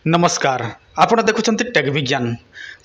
नमस्कार आपण देखुं टेक विज्ञान।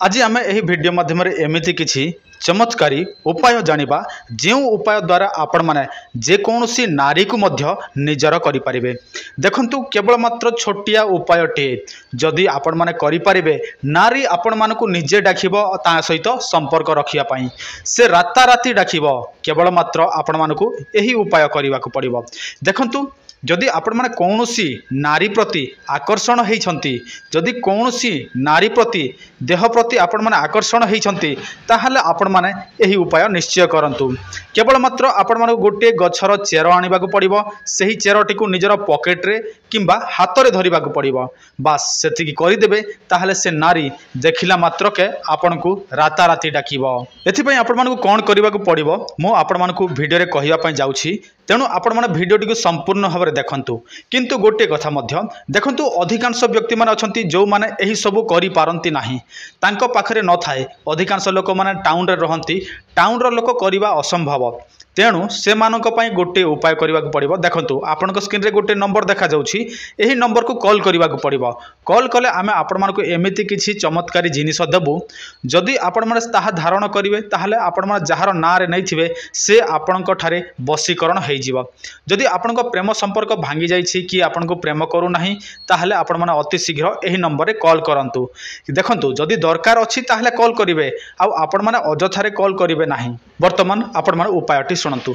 आज आम यह वीडियो माध्यम एमती किसी चमत्कारी उपाय जानिबा जो उपाय द्वारा आपण माने जेकोसी नारी को मध्य निजर करें। देखंतु केवल मात्र छोटिया उपायटे जदि आपण माने करें नारी आपण मान को निजे डाकिब ता सहित संपर्क रखापी से राताराति डाकिब केवल मात्र आपण मान को यही उपाय करने को पड़ो। देखंतु जदि आपण माने कौनसी नारी प्रति आकर्षण होती जदि कौनसी नारी प्रति देह प्रति आपण माने आकर्षण होती ताहले आपण माने यही उपाय निश्चय करंतु। केवल मात्र आपण माने गोटे गछर चेर आनिबा को पड़िबो सेही चेरटी को निजर पॉकेट रे किंबा हाथ रे धरिबा को पड़िबो। बास सेतिकी करिदेबे ताहले से नारी देखिला मात्र के आपण को राताराति डाकिबो। एथि पई आपण माने कोन करबा को पड़िबो मो आपण माने को वीडियो रे कहिया पई जाउछि तेणु आपण माने वीडियोटी को संपूर्ण भाव में देखंतु। किंतु गोटे कथा मध्य देखंतु अधिकांश व्यक्ति माने अछंती जो माने एही सबु करि पारंती नाही तांको पाखरे न थाए अधिकांश लोक माने टाउन रे रहंती टाउन रो लोक करिबा असंभव तेणु से मानक पई गोटे उपाय करबा को पड़िबो। देखंतु आपनक स्क्रीन रे गोटे नंबर देखा जाउछि एही नंबर को कॉल करबा को पड़िबो। कॉल कले आमे आपण मानक एमिति किछि चमत्कारी जिनिस देबु जदि आपण माने ताहा धारण करिवे ताहले आपण माने जहार ना रे नैथिबे से आपनक ठारे बसीकरण हेइ जिवो। जदि आपनक प्रेम संपर्क भांगी जाइछि कि आपनको प्रेम करू नाही ताहले आपण माने अति शीघ्र एही नंबर रे कॉल करंतु। देखंतु जदि दरकार अछि ताहले कॉल करिवे आ आपण माने अजथारे कॉल करिवे नाही। वर्तमान आपण माने उपायटी शुणु।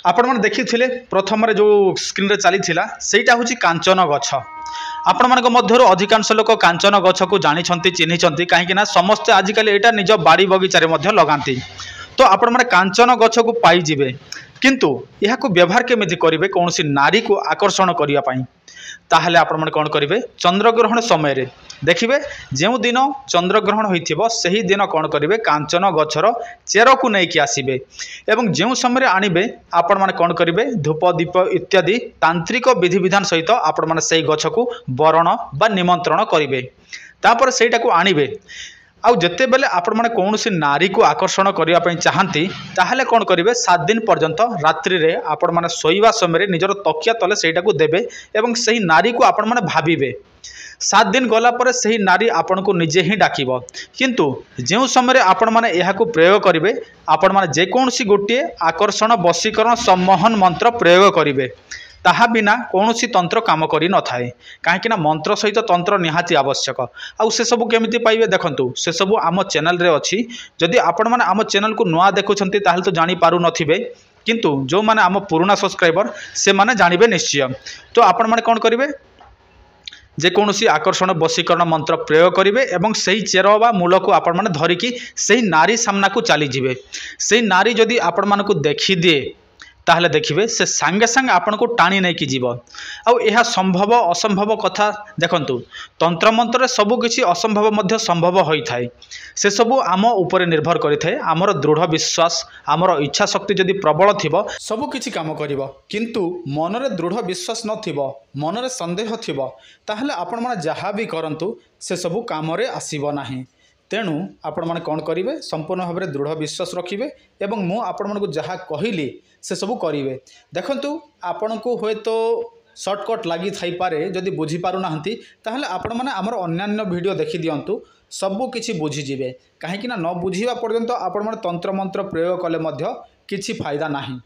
आपण माने देखिथिले प्रथम रे जो स्क्रीन रे चली थिला सेटा होछि कांचन गछ। आपण मानक मध्यरु अधिकांश लोक कांचन गछ को जानि छंती चिन्हि छंती काहेकि ना समस्त आजिकल एटा निज बाड़ी बगीचा रे मध्य लगांती। तो आपण माने कांचन गछ को पाई जिवे किंतु यह को व्यवहार केमिति करिवे कौनसी नारी को आकर्षण करिया पाई ताहले आपण माने कोन करिवे चंद्रग्रहण समय रे देखिबे जेउ दिन चंद्रग्रहण होइथिबो सही दिन कोन करिवे कांचन गछर चेर को नै कि आसीबे एवं जेउ समय रे आनिबे आपण माने कोन करिवे धूप दीप इत्यादि तांत्रिक विधि विधान सहित आपण माने सेही गछ को वरण बा निमंत्रण करिवे तापर सेटा को आनिबे आउ जते बेले आपण माने कौनसी नारी को आकर्षण करिया पई चाहंती ताहले कोन करिवे 7 दिन पर्यंत रात्रि रे आपण माने सोईवा समय रे निजर तकिया तले सेटा को देबे एवं सही नारी को आपण माने भाबिबे। 7 दिन गला पर सही नारी आपण को निजे ही डाकिबो किंतु जेउ समय रे आपण माने एहा को प्रयोग करिवे आपण माने जे कोनसी गोटे आकर्षण वशीकरण सम्मोहन मंत्र प्रयोग करिवे ताहा बिना कौनसी तंत्र काम करि न थाए काहेकि ना मंत्र सहित तंत्र निहाती आवश्यक। आउ से सब केमिति पाइबे देखंतु से सब आम चैनल रे अछि जदि आपण माने आम चैनल को नुआ देखुछंती ताहले तो जानि पारु नथिबे किंतु जो माने आम पुराना सब्सक्राइबर से माने जानिबे निश्चय। तो आपण माने कोन करिवे जे कौनसी आकर्षण वशीकरण मंत्र प्रयोग करिवे एवं सही चेर बा मूल को आपण माने धरिकी सही नारी सामना को चली जिवे। सही नारी जदि आपण माने को देखि दिए ताहले देखिबे से संगे संगे आपण को टाणी नै कि जीव। आउ यह संभव असंभव कथा देखंतु तंत्र मंत्र सबु किछि असंभव मध्य संभव होई थाए से सबु आम ऊपर निर्भर करि थाए आमर दृढ़ विश्वास आमर इच्छा शक्ति जदि प्रबल थिबो सबु किछि काम करिवो किंतु मन रे दृढ़ विश्वास नथिबो मन रे संदेह थिबो ताहले आपण माने जहा भी करंतु से सबु काम रे आसीबो नाही। तेणु आपण माने कोन करिवे संपूर्ण भाव में दृढ़ विश्वास रखिबे एवं मु आपण मानकु जहा कहिली से सबु करिवे। देखंतु आपण को होय तो शॉर्टकट लागि थाई पारे जदि बुझी पारु नाहंती ताहले आपण माने हमर अन्यान्य वीडियो देखि दियंतु सबु किछि बुझी जिवे काहे कि ना न बुझीवा पर्यंत आपण माने तंत्र मंत्र प्रयोग कले मध्य किछि फायदा नाही।